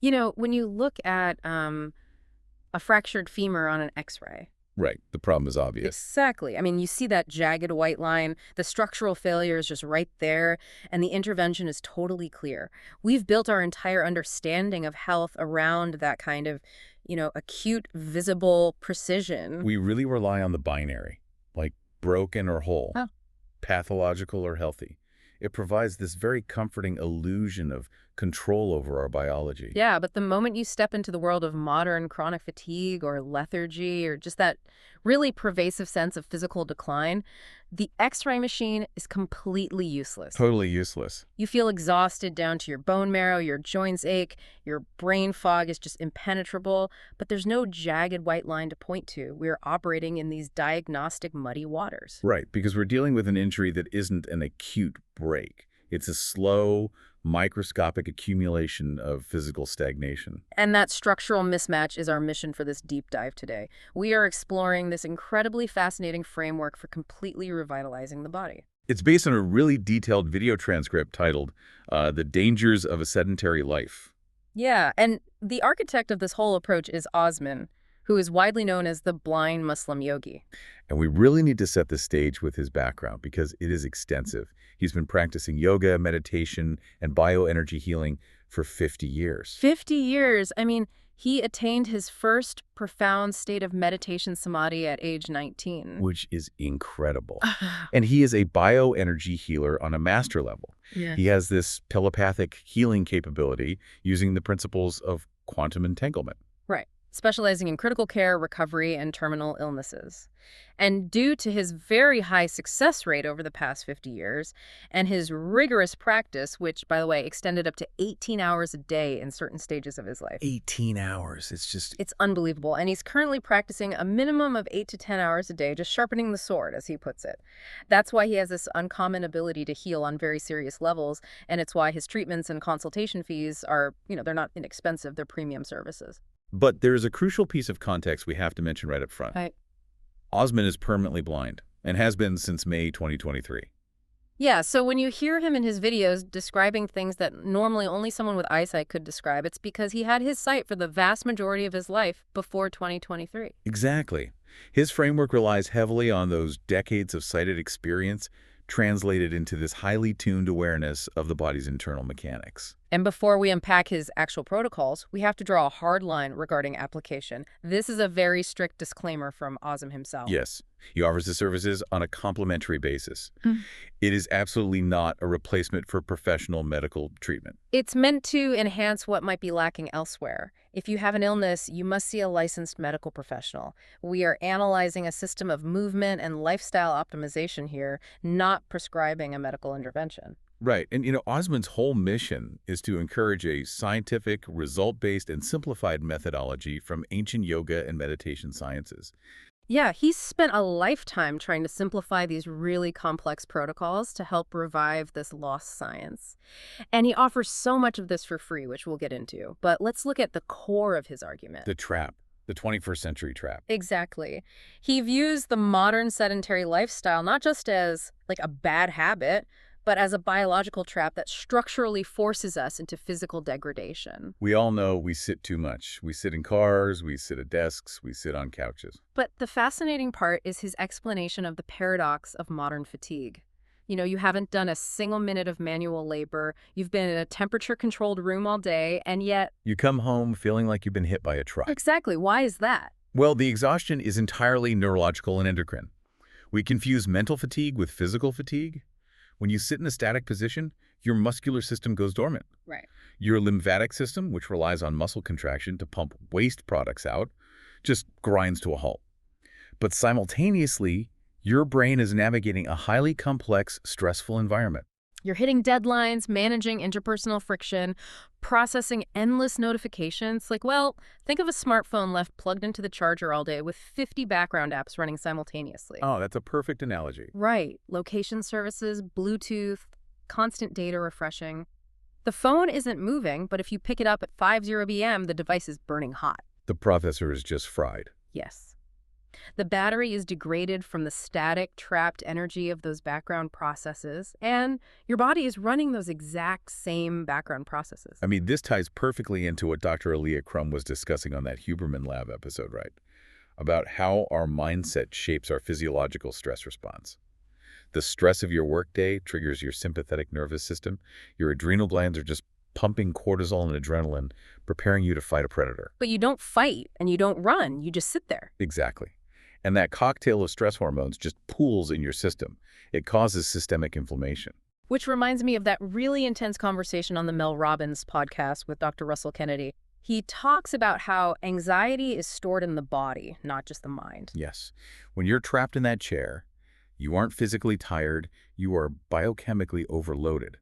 When you look at a fractured femur on an X-ray. Right. The problem is obvious. Exactly. I mean, you see that jagged white line. The structural failure is just right there, and the intervention is totally clear. We've built our entire understanding of health around that kind of, acute, visible precision. We really rely on the binary, like broken or whole, Huh. pathological or healthy. It provides this very comforting illusion of control over our biology. Yeah, but the moment you step into the world of modern chronic fatigue or lethargy or just that really pervasive sense of physical decline, the X-ray machine is completely useless. Totally useless. You feel exhausted down to your bone marrow, your joints ache, your brain fog is just impenetrable, but there's no jagged white line to point to. We're operating in these diagnostic muddy waters. Right, because we're dealing with an injury that isn't an acute break. It's a slow, microscopic accumulation of physical stagnation. And that structural mismatch is our mission for this deep dive today. We are exploring this incredibly fascinating framework for completely revitalizing the body. It's based on a really detailed video transcript titled The Dangers of a Sedentary Life. Yeah, and the architect of this whole approach is Osman, who is widely known as the Blind Muslim Yogi. And we really need to set the stage with his background because it is extensive. He's been practicing yoga, meditation, and bioenergy healing for 50 years. 50 years. I mean, he attained his first profound state of meditation samadhi at age 19. Which is incredible. And he is a bioenergy healer on a master level. Yeah. He has this telepathic healing capability using the principles of quantum entanglement. Right. Specializing in critical care, recovery, and terminal illnesses. And due to his very high success rate over the past 50 years and his rigorous practice, which, by the way, extended up to 18 hours a day in certain stages of his life. 18 hours. It's unbelievable. And he's currently practicing a minimum of 8 to 10 hours a day, just sharpening the sword, as he puts it. That's why he has this uncommon ability to heal on very serious levels. And it's why his treatments and consultation fees are, they're not inexpensive. They're premium services. But there is a crucial piece of context we have to mention right up front. Right. Osman is permanently blind and has been since May 2023. Yeah, so when you hear him in his videos describing things that normally only someone with eyesight could describe, it's because he had his sight for the vast majority of his life before 2023. Exactly. His framework relies heavily on those decades of sighted experience translated into this highly tuned awareness of the body's internal mechanics. And before we unpack his actual protocols, we have to draw a hard line regarding application. This is a very strict disclaimer from Azam himself. Yes, he offers the services on a complimentary basis. Mm. It is absolutely not a replacement for professional medical treatment. It's meant to enhance what might be lacking elsewhere. If you have an illness, you must see a licensed medical professional. We are analyzing a system of movement and lifestyle optimization here, not prescribing a medical intervention. Right. And, Osman's whole mission is to encourage a scientific, result-based, and simplified methodology from ancient yoga and meditation sciences. Yeah, he's spent a lifetime trying to simplify these really complex protocols to help revive this lost science. And he offers so much of this for free, which we'll get into. But let's look at the core of his argument. The trap. The 21st century trap. Exactly. He views the modern sedentary lifestyle not just as like a bad habit, but as a biological trap that structurally forces us into physical degradation. We all know we sit too much. We sit in cars, we sit at desks, we sit on couches. But the fascinating part is his explanation of the paradox of modern fatigue. You haven't done a single minute of manual labor, you've been in a temperature-controlled room all day, and yet... You come home feeling like you've been hit by a truck. Exactly. Why is that? Well, the exhaustion is entirely neurological and endocrine. We confuse mental fatigue with physical fatigue. When you sit in a static position, your muscular system goes dormant. Right. Your lymphatic system, which relies on muscle contraction to pump waste products out, just grinds to a halt. But simultaneously, your brain is navigating a highly complex, stressful environment. You're hitting deadlines, managing interpersonal friction, processing endless notifications. Think of a smartphone left plugged into the charger all day with 50 background apps running simultaneously. Oh, that's a perfect analogy. Right. Location services, Bluetooth, constant data refreshing. The phone isn't moving, but if you pick it up at 50 p.m., the device is burning hot. The processor is just fried. Yes. The battery is degraded from the static, trapped energy of those background processes, and your body is running those exact same background processes. I mean, this ties perfectly into what Dr. Aaliyah Crum was discussing on that Huberman Lab episode, right? About how our mindset shapes our physiological stress response. The stress of your workday triggers your sympathetic nervous system. Your adrenal glands are just pumping cortisol and adrenaline, preparing you to fight a predator. But you don't fight and you don't run, you just sit there. Exactly. And that cocktail of stress hormones just pools in your system. It causes systemic inflammation. Which reminds me of that really intense conversation on the Mel Robbins podcast with Dr. Russell Kennedy. He talks about how anxiety is stored in the body, not just the mind. Yes. When you're trapped in that chair, you aren't physically tired, you are biochemically overloaded.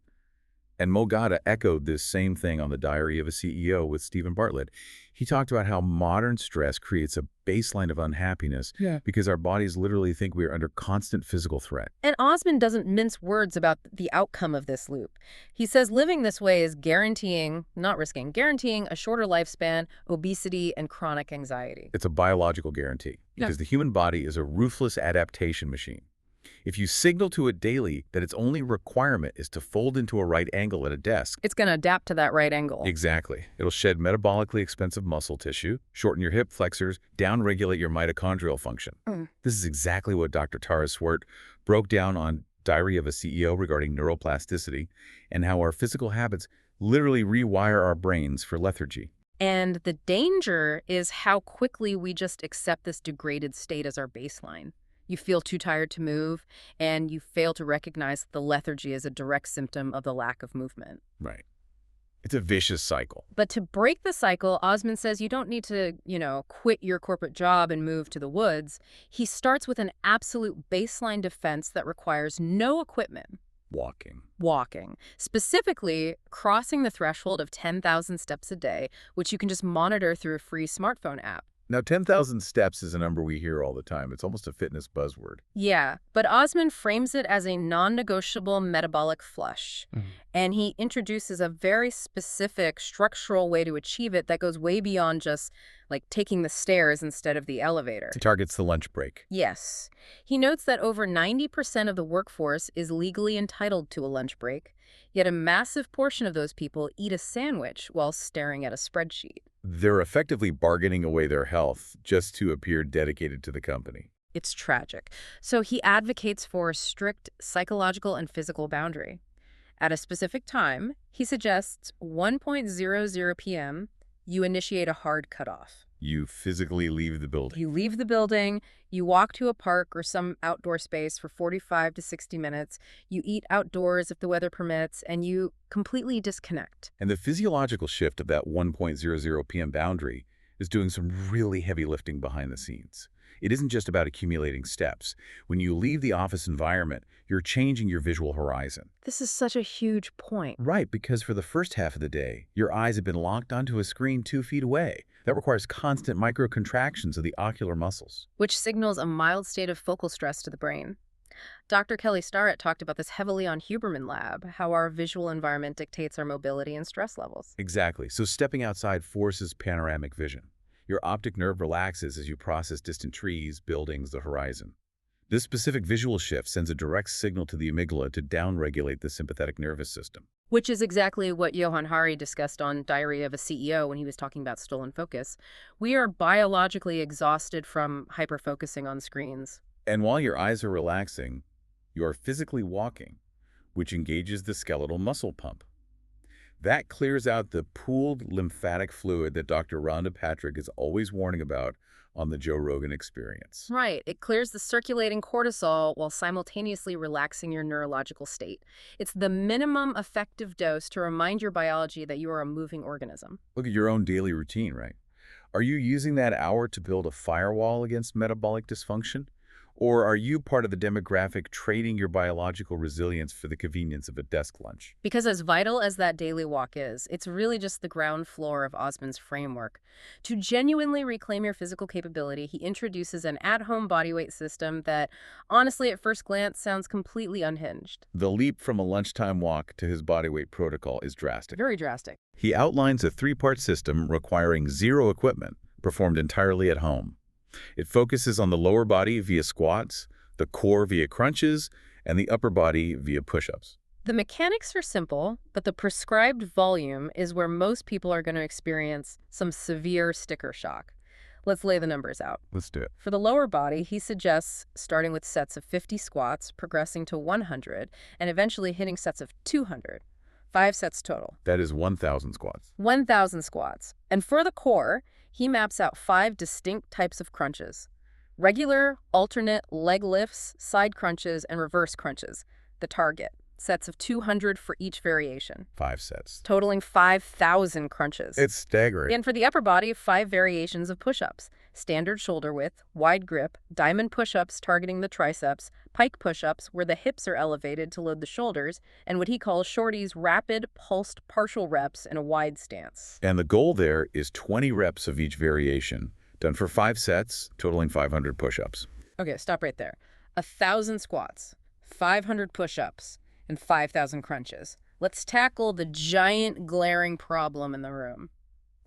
And Mo Gada echoed this same thing on the Diary of a CEO with Stephen Bartlett. He talked about how modern stress creates a baseline of unhappiness because our bodies literally think we are under constant physical threat. And Osman doesn't mince words about the outcome of this loop. He says living this way is guaranteeing, not risking, guaranteeing a shorter lifespan, obesity, and chronic anxiety. It's a biological guarantee because the human body is a ruthless adaptation machine. If you signal to it daily that its only requirement is to fold into a right angle at a desk, It's going to adapt to that right angle. exactly. It'll shed metabolically expensive muscle tissue, shorten your hip flexors, downregulate your mitochondrial function. This is exactly what Dr. Tara Swart broke down on Diary of a CEO regarding neuroplasticity and how our physical habits literally rewire our brains for lethargy. And the danger is how quickly we just accept this degraded state as our baseline. You feel too tired to move, and you fail to recognize that the lethargy is a direct symptom of the lack of movement. Right. It's a vicious cycle. But to break the cycle, Osman says you don't need to, quit your corporate job and move to the woods. He starts with an absolute baseline defense that requires no equipment. Walking. Specifically, crossing the threshold of 10,000 steps a day, which you can just monitor through a free smartphone app. Now, 10,000 steps is a number we hear all the time. It's almost a fitness buzzword. Yeah, but Osman frames it as a non-negotiable metabolic flush. And he introduces a very specific structural way to achieve it that goes way beyond just, taking the stairs instead of the elevator. It targets the lunch break. Yes. He notes that over 90% of the workforce is legally entitled to a lunch break, yet a massive portion of those people eat a sandwich while staring at a spreadsheet. They're effectively bargaining away their health just to appear dedicated to the company. It's tragic. So he advocates for a strict psychological and physical boundary. At a specific time, he suggests 1:00 p.m., you initiate a hard cutoff. You physically leave the building. You leave the building, you walk to a park or some outdoor space for 45 to 60 minutes, you eat outdoors if the weather permits, and you completely disconnect. And the physiological shift of that 1:00 p.m. boundary is doing some really heavy lifting behind the scenes. It isn't just about accumulating steps. When you leave the office environment, you're changing your visual horizon. This is such a huge point. Right, because for the first half of the day, your eyes have been locked onto a screen 2 feet away. That requires constant microcontractions of the ocular muscles. Which signals a mild state of focal stress to the brain. Dr. Kelly Starrett talked about this heavily on Huberman Lab, how our visual environment dictates our mobility and stress levels. Exactly. So stepping outside forces panoramic vision. Your optic nerve relaxes as you process distant trees, buildings, the horizon. This specific visual shift sends a direct signal to the amygdala to downregulate the sympathetic nervous system. Which is exactly what Johan Hari discussed on Diary of a CEO when he was talking about stolen focus. We are biologically exhausted from hyperfocusing on screens. And while your eyes are relaxing, you are physically walking, which engages the skeletal muscle pump. That clears out the pooled lymphatic fluid that Dr. Rhonda Patrick is always warning about on the Joe Rogan Experience. Right. It clears the circulating cortisol while simultaneously relaxing your neurological state. It's the minimum effective dose to remind your biology that you are a moving organism. Look at your own daily routine, right? Are you using that hour to build a firewall against metabolic dysfunction? Or are you part of the demographic trading your biological resilience for the convenience of a desk lunch? Because as vital as that daily walk is, it's really just the ground floor of Osman's framework. To genuinely reclaim your physical capability, he introduces an at-home bodyweight system that, honestly, at first glance, sounds completely unhinged. The leap from a lunchtime walk to his bodyweight protocol is drastic. Very drastic. He outlines a 3-part system requiring 0 equipment, performed entirely at home. It focuses on the lower body via squats, the core via crunches, and the upper body via push-ups. The mechanics are simple, but the prescribed volume is where most people are going to experience some severe sticker shock. Let's lay the numbers out. Let's do it. For the lower body, he suggests starting with sets of 50 squats, progressing to 100, and eventually hitting sets of 200. 5 sets total. That is 1,000 squats. 1,000 squats. And for the core, he maps out 5 distinct types of crunches. Regular, alternate, leg lifts, side crunches, and reverse crunches. The target. Sets of 200 for each variation. 5 sets. Totaling 5,000 crunches. It's staggering. And for the upper body, 5 variations of push-ups. Standard shoulder width, wide grip, diamond push-ups targeting the triceps, pike push-ups where the hips are elevated to load the shoulders, and what he calls Shorty's rapid, pulsed partial reps in a wide stance. And the goal there is 20 reps of each variation, done for 5 sets, totaling 500 push-ups. Okay, stop right there. 1,000 squats, 500 push-ups, and 5,000 crunches. Let's tackle the giant glaring problem in the room.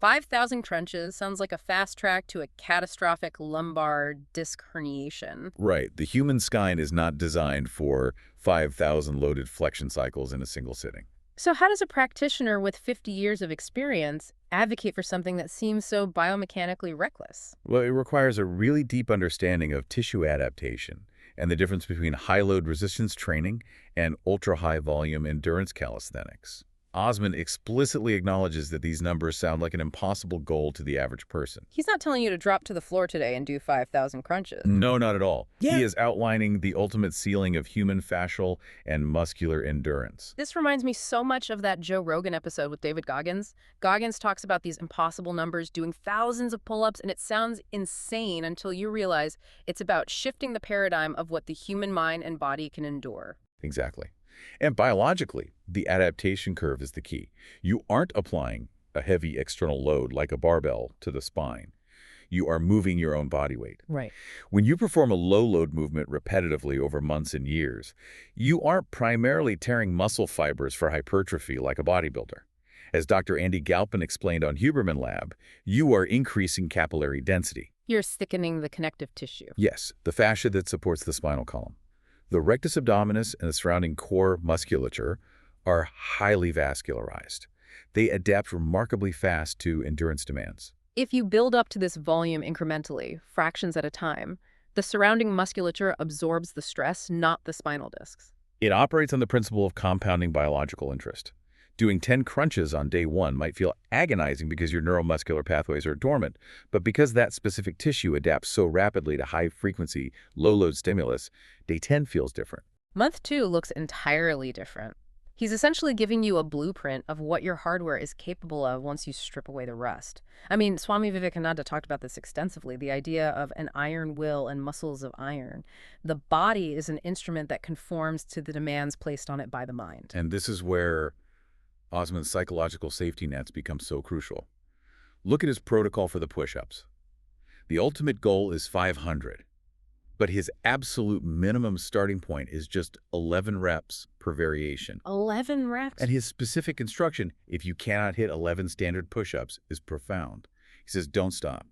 5,000 crunches sounds like a fast track to a catastrophic lumbar disc herniation. Right. The human spine is not designed for 5,000 loaded flexion cycles in a single sitting. So how does a practitioner with 50 years of experience advocate for something that seems so biomechanically reckless? Well, it requires a really deep understanding of tissue adaptation and the difference between high-load resistance training and ultra-high volume endurance calisthenics. Osman explicitly acknowledges that these numbers sound like an impossible goal to the average person. He's not telling you to drop to the floor today and do 5,000 crunches. No, not at all. Yeah. He is outlining the ultimate ceiling of human fascial and muscular endurance. This reminds me so much of that Joe Rogan episode with David Goggins. Goggins talks about these impossible numbers, doing thousands of pull-ups, and it sounds insane until you realize it's about shifting the paradigm of what the human mind and body can endure. Exactly. And biologically, the adaptation curve is the key. You aren't applying a heavy external load like a barbell to the spine. You are moving your own body weight. Right. When you perform a low-load movement repetitively over months and years, you aren't primarily tearing muscle fibers for hypertrophy like a bodybuilder. As Dr. Andy Galpin explained on Huberman Lab, you are increasing capillary density. You're thickening the connective tissue. Yes, the fascia that supports the spinal column. The rectus abdominis and the surrounding core musculature are highly vascularized. They adapt remarkably fast to endurance demands. If you build up to this volume incrementally, fractions at a time, the surrounding musculature absorbs the stress, not the spinal discs. It operates on the principle of compounding biological interest. Doing 10 crunches on day 1 might feel agonizing because your neuromuscular pathways are dormant, but because that specific tissue adapts so rapidly to high-frequency, low-load stimulus, day 10 feels different. Month 2 looks entirely different. He's essentially giving you a blueprint of what your hardware is capable of once you strip away the rust. I mean, Swami Vivekananda talked about this extensively, the idea of an iron will and muscles of iron. The body is an instrument that conforms to the demands placed on it by the mind. And this is where Osman's psychological safety nets become so crucial. Look at his protocol for the push-ups. The ultimate goal is 500, but his absolute minimum starting point is just 11 reps per variation. 11 reps? And his specific instruction, if you cannot hit 11 standard push-ups, is profound. He says, don't stop.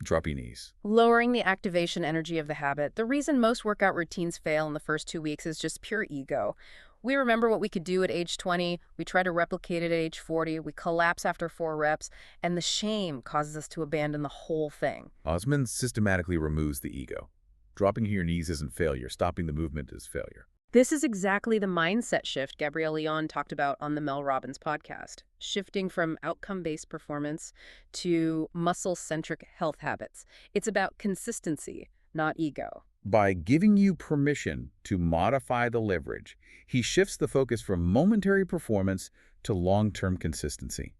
Drop your knees. Lowering the activation energy of the habit. The reason most workout routines fail in the first 2 weeks is just pure ego. We remember what we could do at age 20, we try to replicate it at age 40, we collapse after 4 reps, and the shame causes us to abandon the whole thing. Osman systematically removes the ego. Dropping to your knees isn't failure. Stopping the movement is failure. This is exactly the mindset shift Gabrielle Leon talked about on the Mel Robbins podcast, shifting from outcome-based performance to muscle-centric health habits. It's about consistency, not ego. By giving you permission to modify the leverage, he shifts the focus from momentary performance to long-term consistency.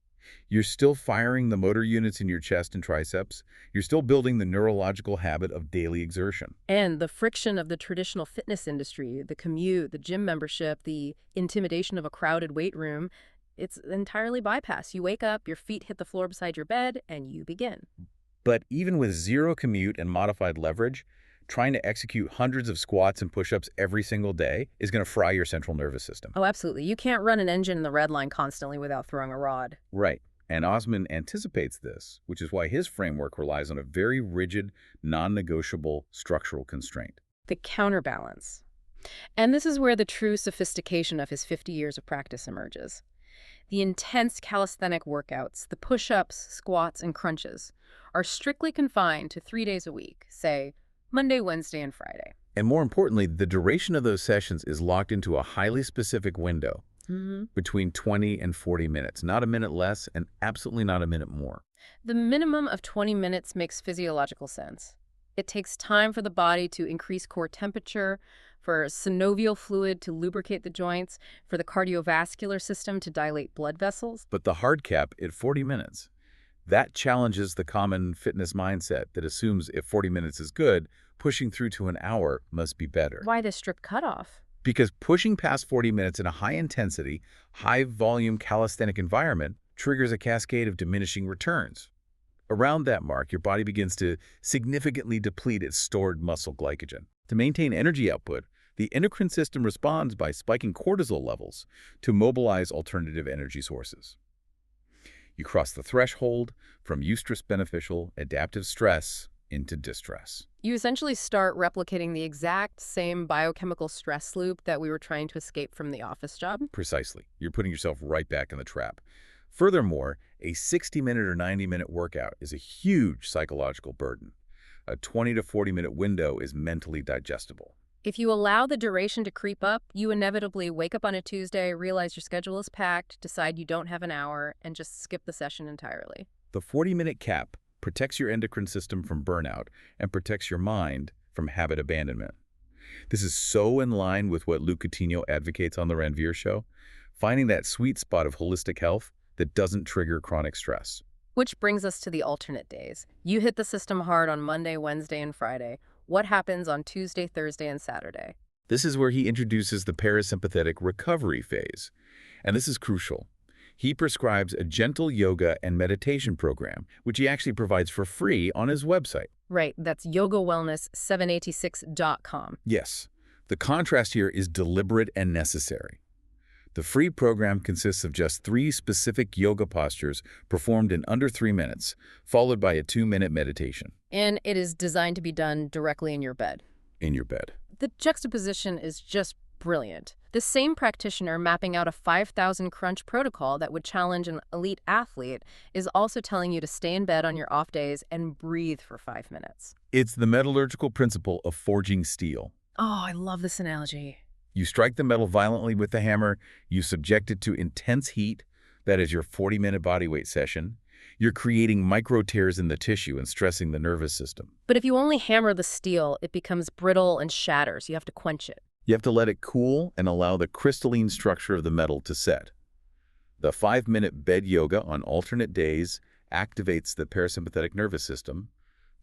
You're still firing the motor units in your chest and triceps. You're still building the neurological habit of daily exertion. And the friction of the traditional fitness industry, the commute, the gym membership, the intimidation of a crowded weight room, it's entirely bypassed. You wake up, your feet hit the floor beside your bed, and you begin. But even with zero commute and modified leverage, trying to execute hundreds of squats and push-ups every single day is going to fry your central nervous system. Oh, absolutely. You can't run an engine in the red line constantly without throwing a rod. Right. And Osman anticipates this, which is why his framework relies on a very rigid, non-negotiable structural constraint. The counterbalance. And this is where the true sophistication of his 50 years of practice emerges. The intense calisthenic workouts, the push-ups, squats, and crunches, are strictly confined to 3 days a week, say Monday, Wednesday, and Friday. And more importantly, the duration of those sessions is locked into a highly specific window between 20 and 40 minutes, not a minute less and absolutely not a minute more. The minimum of 20 minutes makes physiological sense. It takes time for the body to increase core temperature, for synovial fluid to lubricate the joints, for the cardiovascular system to dilate blood vessels. But the hard cap at 40 minutes, that challenges the common fitness mindset that assumes if 40 minutes is good, pushing through to an hour must be better. Why this strict cutoff? Because pushing past 40 minutes in a high-intensity, high-volume calisthenic environment triggers a cascade of diminishing returns. Around that mark, your body begins to significantly deplete its stored muscle glycogen. To maintain energy output, the endocrine system responds by spiking cortisol levels to mobilize alternative energy sources. You cross the threshold from eustress beneficial adaptive stress into distress. You essentially start replicating the exact same biochemical stress loop that we were trying to escape from the office job. Precisely. You're putting yourself right back in the trap. Furthermore, a 60-minute or 90-minute workout is a huge psychological burden. A 20 to 40-minute window is mentally digestible. If you allow the duration to creep up, you inevitably wake up on a Tuesday, realize your schedule is packed, decide you don't have an hour, and just skip the session entirely. The 40-minute cap protects your endocrine system from burnout and protects your mind from habit abandonment. This is so in line with what Luke Coutinho advocates on The Ranveer Show, finding that sweet spot of holistic health that doesn't trigger chronic stress. Which brings us to the alternate days. You hit the system hard on Monday, Wednesday, and Friday. What happens on Tuesday, Thursday, and Saturday? This is where he introduces the parasympathetic recovery phase, and this is crucial. He prescribes a gentle yoga and meditation program, which he actually provides for free on his website. Right, that's yogawellness786.com. Yes, the contrast here is deliberate and necessary. The free program consists of just 3 specific yoga postures performed in under 3 minutes, followed by a 2-minute meditation. And it is designed to be done directly in your bed. In your bed. The juxtaposition is just brilliant. The same practitioner mapping out a 5,000 crunch protocol that would challenge an elite athlete is also telling you to stay in bed on your off days and breathe for 5 minutes. It's the metallurgical principle of forging steel. Oh, I love this analogy. You strike the metal violently with the hammer, you subject it to intense heat, that is your 40-minute bodyweight session. You're creating micro tears in the tissue and stressing the nervous system. But if you only hammer the steel, it becomes brittle and shatters. You have to quench it. You have to let it cool and allow the crystalline structure of the metal to set. The 5-minute bed yoga on alternate days activates the parasympathetic nervous system,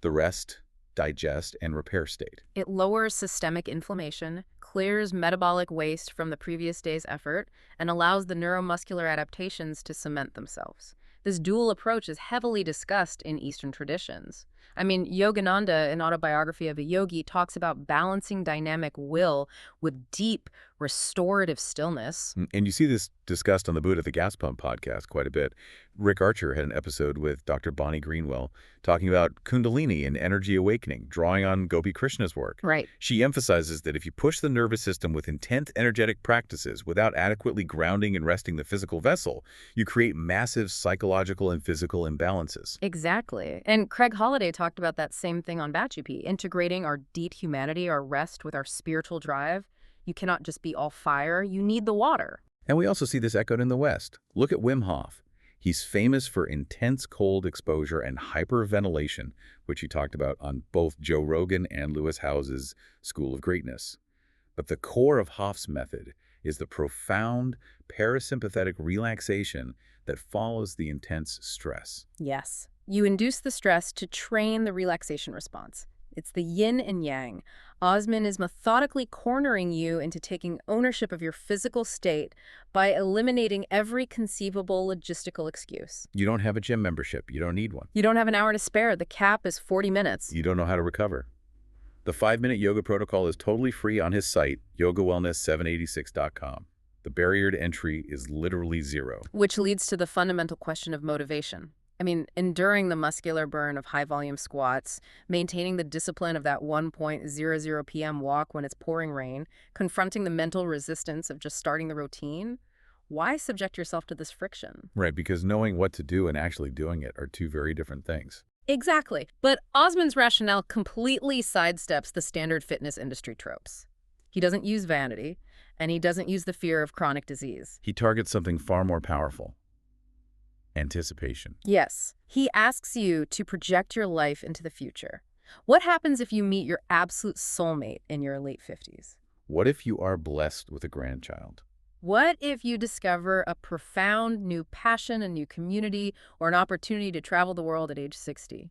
the rest, digest, and repair state. It lowers systemic inflammation, clears metabolic waste from the previous day's effort, and allows the neuromuscular adaptations to cement themselves. This dual approach is heavily discussed in Eastern traditions. I mean, Yogananda, in Autobiography of a Yogi, talks about balancing dynamic will with deep, restorative stillness. And you see this discussed on the Buddha the Gas Pump podcast quite a bit. Rick Archer had an episode with Dr. Bonnie Greenwell talking about Kundalini and energy awakening, drawing on Gopi Krishna's work. Right. She emphasizes that if you push the nervous system with intense energetic practices without adequately grounding and resting the physical vessel, you create massive psychological and physical imbalances. Exactly. And Craig Holliday talked about that same thing on Batchupi, integrating our deep humanity, our rest with our spiritual drive. You cannot just be all fire. You need the water. And we also see this echoed in the West. Look at Wim Hof. He's famous for intense cold exposure and hyperventilation, which he talked about on both Joe Rogan and Lewis Howes's School of Greatness. But the core of Hof's method is the profound parasympathetic relaxation that follows the intense stress. Yes. You induce the stress to train the relaxation response. It's the yin and yang. Osman is methodically cornering you into taking ownership of your physical state by eliminating every conceivable logistical excuse. You don't have a gym membership. You don't need one. You don't have an hour to spare. The cap is 40 minutes. You don't know how to recover. The 5-minute yoga protocol is totally free on his site, yogawellness786.com. The barrier to entry is literally zero. Which leads to the fundamental question of motivation. I mean, enduring the muscular burn of high-volume squats, maintaining the discipline of that 1:00 p.m. walk when it's pouring rain, confronting the mental resistance of just starting the routine. Why subject yourself to this friction? Right, because knowing what to do and actually doing it are two very different things. Exactly. But Osman's rationale completely sidesteps the standard fitness industry tropes. He doesn't use vanity, and he doesn't use the fear of chronic disease. He targets something far more powerful: anticipation. Yes, he asks you to project your life into the future. What happens if you meet your absolute soulmate in your late 50s? What if you are blessed with a grandchild? What if you discover a profound new passion, a new community, or an opportunity to travel the world at age 60?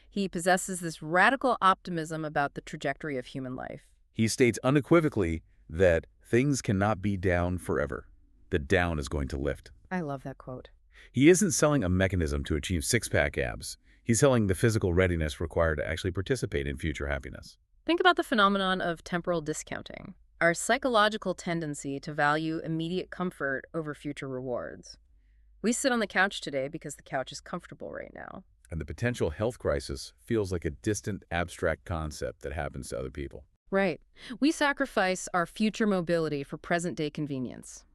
He possesses this radical optimism about the trajectory of human life. He states unequivocally that things cannot be down forever. The down is going to lift. I love that quote. He isn't selling a mechanism to achieve six-pack abs. He's selling the physical readiness required to actually participate in future happiness. Think about the phenomenon of temporal discounting, our psychological tendency to value immediate comfort over future rewards. We sit on the couch today because the couch is comfortable right now. And the potential health crisis feels like a distant, abstract concept that happens to other people. Right. We sacrifice our future mobility for present-day convenience.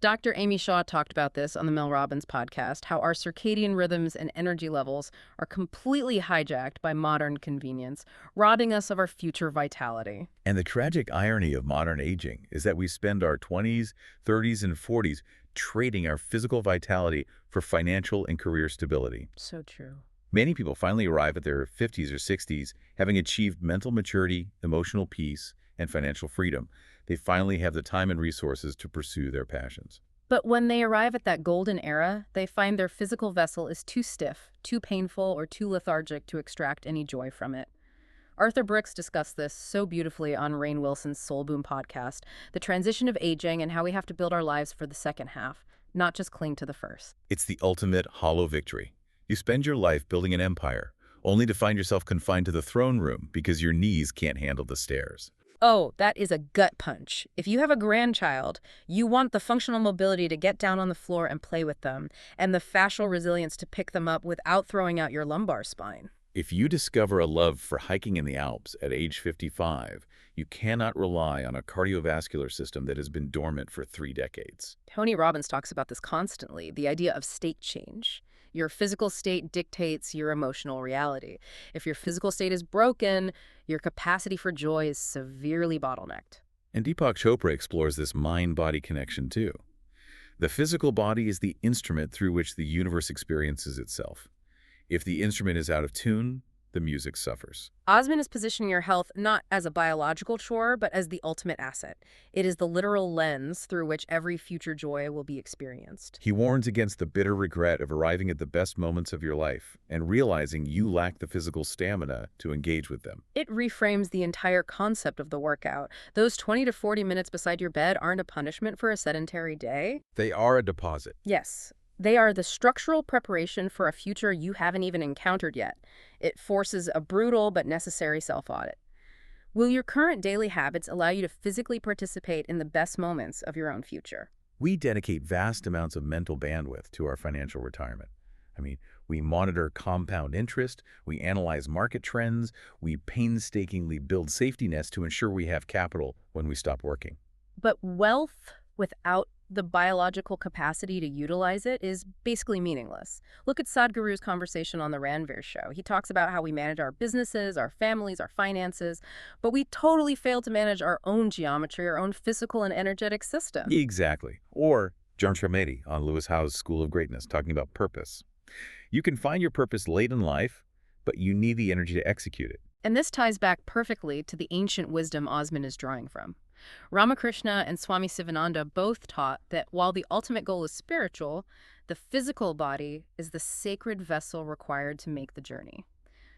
Dr. Amy Shaw talked about this on the Mel Robbins podcast, how our circadian rhythms and energy levels are completely hijacked by modern convenience, robbing us of our future vitality. And the tragic irony of modern aging is that we spend our 20s, 30s, and 40s trading our physical vitality for financial and career stability. So true. Many people finally arrive at their 50s or 60s having achieved mental maturity, emotional peace, and financial freedom. They finally have the time and resources to pursue their passions. But when they arrive at that golden era, they find their physical vessel is too stiff, too painful, or too lethargic to extract any joy from it. Arthur Brooks discussed this so beautifully on Rainn Wilson's Soul Boom podcast, the transition of aging and how we have to build our lives for the second half, not just cling to the first. It's the ultimate hollow victory. You spend your life building an empire, only to find yourself confined to the throne room because your knees can't handle the stairs. Oh, that is a gut punch. If you have a grandchild, you want the functional mobility to get down on the floor and play with them, and the fascial resilience to pick them up without throwing out your lumbar spine. If you discover a love for hiking in the Alps at age 55, you cannot rely on a cardiovascular system that has been dormant for 3 decades. Tony Robbins talks about this constantly, the idea of state change. Your physical state dictates your emotional reality. If your physical state is broken, your capacity for joy is severely bottlenecked. And Deepak Chopra explores this mind-body connection too. The physical body is the instrument through which the universe experiences itself. If the instrument is out of tune, the music suffers. Osman is positioning your health not as a biological chore, but as the ultimate asset. It is the literal lens through which every future joy will be experienced. He warns against the bitter regret of arriving at the best moments of your life and realizing you lack the physical stamina to engage with them. It reframes the entire concept of the workout. Those 20 to 40 minutes beside your bed aren't a punishment for a sedentary day. They are a deposit. Yes. They are the structural preparation for a future you haven't even encountered yet. It forces a brutal but necessary self-audit. Will your current daily habits allow you to physically participate in the best moments of your own future? We dedicate vast amounts of mental bandwidth to our financial retirement. We monitor compound interest, we analyze market trends, we painstakingly build safety nets to ensure we have capital when we stop working. But wealth without the biological capacity to utilize it is basically meaningless. Look at Sadhguru's conversation on the Ranveer show. He talks about how we manage our businesses, our families, our finances, but we totally fail to manage our own geometry, our own physical and energetic system. Exactly. Or John Tremedi on Lewis Howes' School of Greatness, talking about purpose. You can find your purpose late in life, but you need the energy to execute it. And this ties back perfectly to the ancient wisdom Osman is drawing from. Ramakrishna and Swami Sivananda both taught that while the ultimate goal is spiritual, the physical body is the sacred vessel required to make the journey.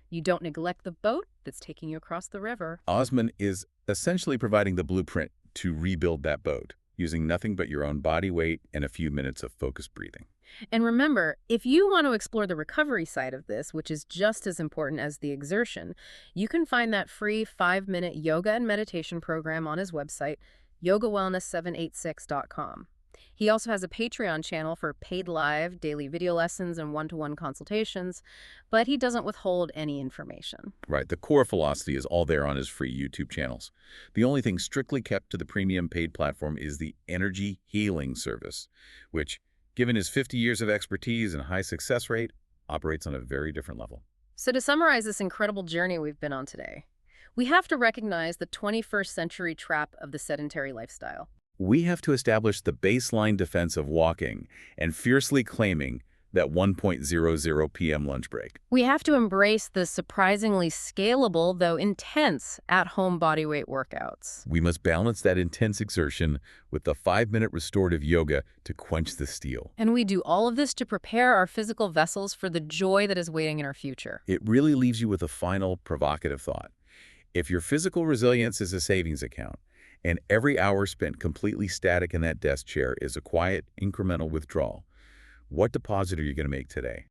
You don't neglect the boat that's taking you across the river. Osman is essentially providing the blueprint to rebuild that boat, using nothing but your own body weight and a few minutes of focused breathing. And remember, if you want to explore the recovery side of this, which is just as important as the exertion, you can find that free 5-minute yoga and meditation program on his website, yogawellness786.com. He also has a Patreon channel for paid live, daily video lessons and one-to-one consultations, but he doesn't withhold any information. Right, the core philosophy is all there on his free YouTube channels. The only thing strictly kept to the premium paid platform is the energy healing service, which, given his 50 years of expertise and high success rate, operates on a very different level. So to summarize this incredible journey we've been on today, we have to recognize the 21st century trap of the sedentary lifestyle. We have to establish the baseline defense of walking and fiercely claiming that 1.00 p.m. lunch break. We have to embrace the surprisingly scalable, though intense, at-home bodyweight workouts. We must balance that intense exertion with the 5-minute restorative yoga to quench the steel. And we do all of this to prepare our physical vessels for the joy that is waiting in our future. It really leaves you with a final provocative thought. If your physical resilience is a savings account, and every hour spent completely static in that desk chair is a quiet, incremental withdrawal, what deposit are you going to make today?